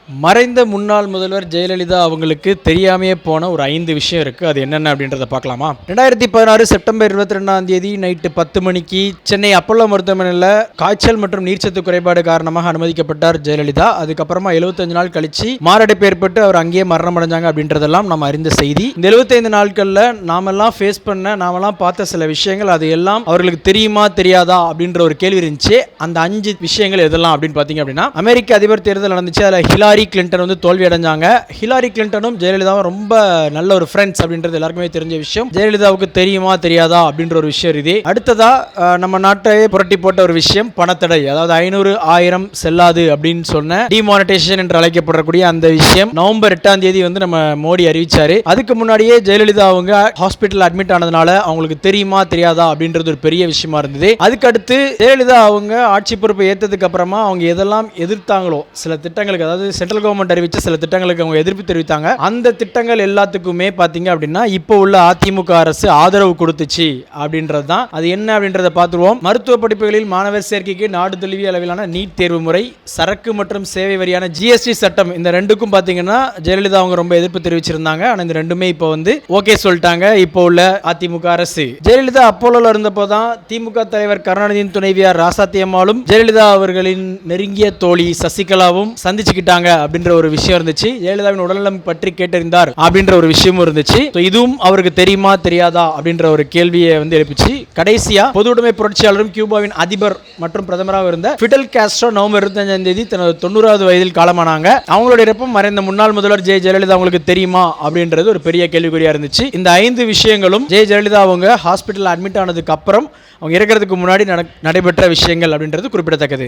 மறைந்த முன்னாள் முதல்வர் ஜெயலலிதா அவங்களுக்கு தெரியாமையே போன ஒரு 5 விஷயம் இருக்குது. அது என்னென்ன அப்படின்றத பார்க்கலாமா? 2016 செப்டம்பர் 22 நைட்டு 10 மணிக்கு சென்னை அப்பல்லோ மருத்துவமனையில் காய்ச்சல் மற்றும் நீர்ச்சத்து குறைபாடு காரணமாக அனுமதிக்கப்பட்டார் ஜெயலலிதா. அதுக்கப்புறமா 75 நாள் கழிச்சு மாரடைப்பு ஏற்பட்டு அவர் அங்கேயே மரணம் அடைஞ்சாங்க அப்படின்றதெல்லாம் நம்ம அறிந்த செய்தி. இந்த 75 நாட்களில் நாமெல்லாம் ஃபேஸ் பண்ண நாமெல்லாம் பார்த்த சில விஷயங்கள் அது எல்லாம் அவர்களுக்கு தெரியுமா தெரியாதா அப்படின்ற ஒரு கேள்வி இருந்துச்சு. அந்த 5 விஷயங்கள் எதெல்லாம் அப்படின்னு பார்த்தீங்க அப்படின்னா, அமெரிக்க அதிபர் தேர்தல் நடந்துச்சு. அதில் ஹிலாரி கிளின்டன் வந்து தோல்வி அடைஞ்சாங்க. ஹிலாரி கிளின்டனும் ஜெயலலிதாவும் ரொம்ப நல்ல ஒரு ஃப்ரெண்ட்ஸ் அப்படின்றது எல்லாருக்குமே தெரிஞ்ச விஷயம். ஜெயலலிதாவுக்கு தெரியுமா தெரியாதா அப்படின்ற ஒரு விஷயம் இது. அடுத்ததா நம்ம நாட்டையே புரட்டி போட்ட ஒரு விஷயம் பணத்தடை, அதாவது 500 1000 செல்லாது அப்படின்னு சொன்ன டிமானிட்டைசேஷன் என்று அழைக்கப்படக்கூடிய அந்த விஷயம் நவம்பர் 8 வந்து நம்ம மோடி அறிவிச்சாரு. அதுக்கு முன்னாடியே ஜெயலலிதா அவங்க ஹாஸ்பிட்டல் அட்மிட் ஆனதுனால அவங்களுக்கு தெரியுமா தெரியாதா அப்படின்றது ஒரு பெரிய விஷயமா இருந்தது. அதுக்கு அடுத்து ஜெயலலிதா அவங்க ஆட்சி பொறுப்பை ஏற்றதுக்கு அப்புறமா அவங்க எதெல்லாம் எதிர்த்தாங்களோ சில திட்டங்களுக்கு, அதாவது சென்ட்ரல் கவர்மெண்ட் அறிவிச்ச சில திட்டங்களுக்கு அவங்க எதிர்ப்பு தெரிவித்தாங்க. அந்த திட்டங்கள் எல்லாத்துக்குமே பாத்தீங்க அப்படின்னா இப்போ உள்ள அதிமுக அரசு ஆதரவு கொடுத்துச்சு அப்படின்றது தான். அது என்ன அப்படின்றத பார்த்துருவோம். மருத்துவ படிப்புகளில் மாணவர் சேர்க்கைக்கு நாடு தழுவிய அளவிலான நீட் தேர்வு முறை, சரக்கு மற்றும் சேவை வரியான ஜிஎஸ்டி சட்டம், இந்த ரெண்டுக்கும் பாத்தீங்கன்னா ஜெயலலிதா அவங்க ரொம்ப எதிர்ப்பு தெரிவிச்சிருந்தாங்க. ஆனா இந்த ரெண்டுமே இப்போ வந்து ஓகே சொல்லிட்டாங்க இப்போ உள்ள அதிமுக அரசு. ஜெயலலிதா அப்போலோல இருந்தப்போதான் திமுக தலைவர் கருணாநிதியின் துணைவியார் ராசாத்தி அம்மாளும் ஜெயலலிதா அவர்களின் நெருங்கிய தோழி சசிகலாவும் சந்திச்சுக்கிட்டாங்க அப்படின்ற ஒரு விஷயம் இருந்துச்சு. ஜெயலலிதாவின் உடல்நலம் பற்றி கேட்டறிந்தார் அப்படின்ற ஒரு விஷயமும் இருந்துச்சு. இதுவும் அவருக்கு தெரியுமா தெரியாதா அப்படின்ற ஒரு கேள்வியை வந்து எழுப்பிச்சு. கடைசியா பொது உடைமை புரட்சியாளரும் கியூபாவின் அதிபர் மற்றும் பிரதமராக இருந்த ஃபிடல் காஸ்ட்ரோ நவம்பர் 25 தனது 90வது வயதில் காலமானாங்க. அவங்களுடைய இறப்பும் மறைந்த முன்னாள் முதல்வர் ஜெயலலிதா அவங்களுக்கு தெரியுமா அப்படின்றது ஒரு பெரிய கேள்விக்குறியா இருந்துச்சு. இந்த 5 விஷயங்களும் ஜெயலலிதா அவங்க ஹாஸ்பிட்டல் அட்மிட் ஆனதுக்கு அப்புறம் அவங்க இறக்கிறதுக்கு முன்னாடி நடைபெற்ற விஷயங்கள் அப்படின்றது குறிப்பிடத்தக்கது.